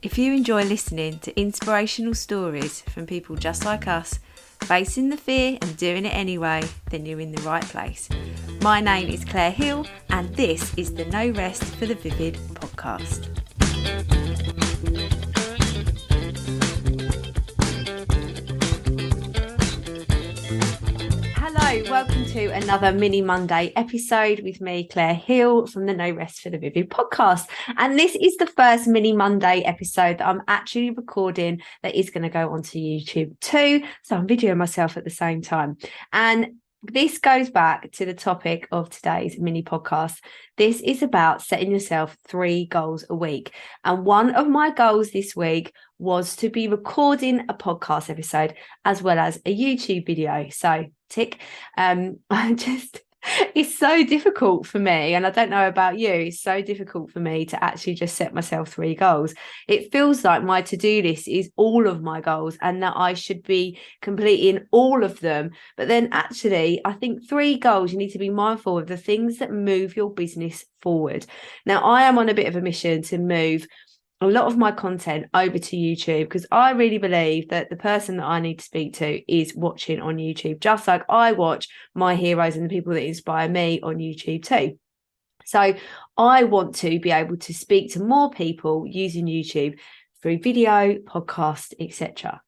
If you enjoy listening to inspirational stories from people just like us, facing the fear and doing it anyway, then you're in the right place. My name is Claire Hill, and this is the No Rest for the Vivid podcast. Hello, welcome to another Mini Monday episode with me, Claire Hill, from the No Rest for the Vivid podcast. And this is the first Mini Monday episode that I'm actually recording that is going to go onto YouTube too. So I'm videoing myself at the same time. And this goes back to the topic of today's mini podcast. This is about setting yourself 3 goals a week. And one of my goals this week was to be recording a podcast episode as well as a YouTube video. So tick. It's so difficult for me, and I don't know about you, it's so difficult for me to actually just set myself 3 goals. It feels like my to-do list is all of my goals and that I should be completing all of them. But then actually, I think 3 goals, you need to be mindful of the things that move your business forward. Now, I am on a bit of a mission to move a lot of my content over to YouTube, because I really believe that the person that I need to speak to is watching on YouTube, just like I watch my heroes and the people that inspire me on YouTube too. So I want to be able to speak to more people using YouTube through video, podcast, etc.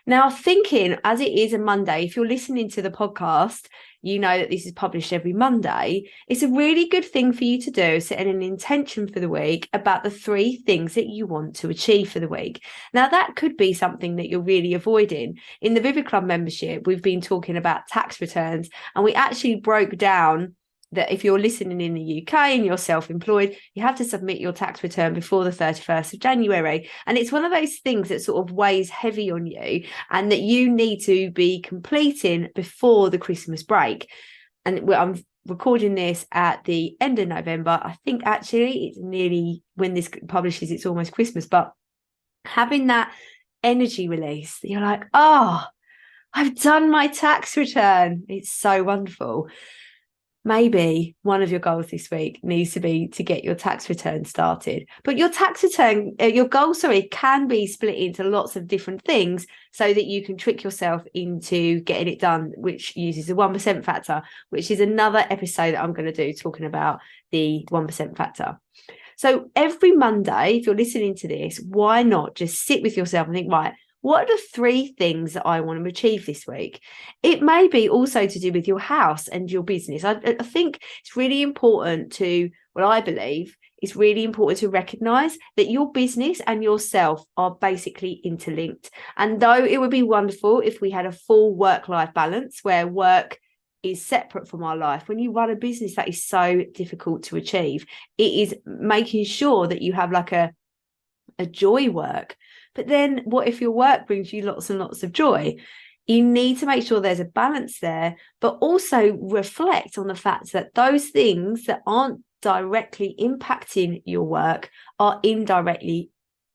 Now, thinking as it is a Monday, if you're listening to the podcast, you know that this is published every Monday. It's a really good thing for you to do, setting an intention for the week about the 3 things that you want to achieve for the week. Now, that could be something that you're really avoiding. In the Vivid Club membership, we've been talking about tax returns, and we actually broke down that if you're listening in the UK and you're self-employed, you have to submit your tax return before the 31st of January. And it's one of those things that sort of weighs heavy on you and that you need to be completing before the Christmas break. And I'm recording this at the end of November. I think actually it's nearly, when this publishes, it's almost Christmas. But having that energy release, you're like, oh, I've done my tax return. It's so wonderful. Maybe one of your goals this week needs to be to get your tax return started. But your tax return, your goal, can be split into lots of different things so that you can trick yourself into getting it done, which uses the 1% factor, which is another episode that I'm going to do talking about the 1% factor. So every Monday, if you're listening to this, why not just sit with yourself and think, right, what are the 3 things that I want to achieve this week? It may be also to do with your house and your business. I think it's really important to, well, I believe it's really important to recognize that your business and yourself are basically interlinked. And though it would be wonderful if we had a full work-life balance where work is separate from our life, when you run a business, that is so difficult to achieve. It is making sure that you have like a joy work. But then what if your work brings you lots and lots of joy? You need to make sure there's a balance there, but also reflect on the fact that those things that aren't directly impacting your work are indirectly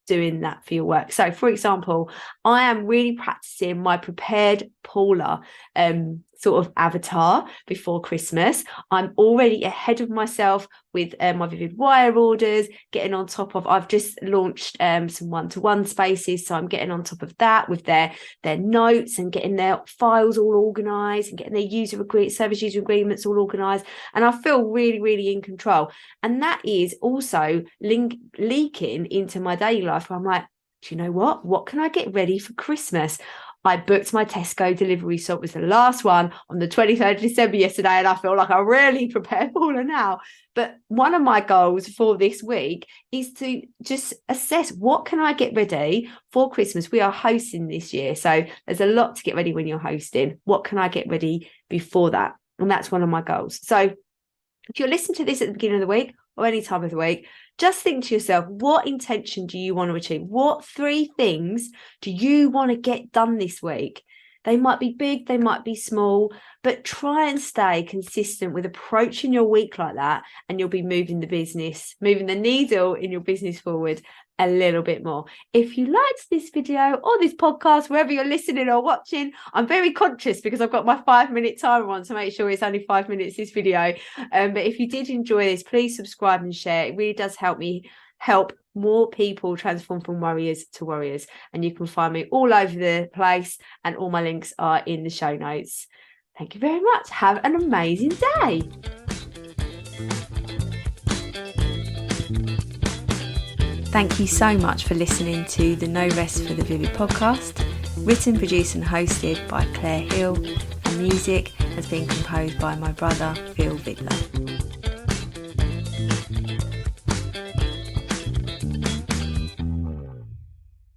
doing that for your work. So, for example, I am really practicing my prepared Paula sort of avatar before Christmas. I'm already ahead of myself with my Vivid Wire orders, getting on top of, I've just launched some one-to-one spaces, so I'm getting on top of that with their notes and getting their files all organized and getting their service user agreements all organized. And I feel really, really in control. And that is also leaking into my daily life, where I'm like, do you know what can I get ready for Christmas? I booked my Tesco delivery, so it was the last one on the 23rd of December yesterday, and I feel like I really prepared Paula now. But one of my goals for this week is to just assess, what can I get ready for Christmas? We are hosting this year, so there's a lot to get ready when you're hosting. What can I get ready before that? And that's one of my goals. So if you're listening to this at the beginning of the week or any time of the week, just think to yourself, what intention do you want to achieve? What 3 things do you want to get done this week? They might be big, they might be small, but try and stay consistent with approaching your week like that, and you'll be moving the needle in your business forward a little bit more. If you liked this video or this podcast, wherever you're listening or watching, I'm very conscious because I've got my 5-minute timer on to make sure it's only 5 minutes this video. But if you did enjoy this, please subscribe and share. It really does help me help more people transform from worriers to warriors. And you can find me all over the place, and all my links are in the show notes. Thank you very much. Have an amazing day. Thank you so much for listening to the No Rest for the Vivid podcast, written, produced and hosted by Claire Hill, and music has been composed by my brother Phil Vidler.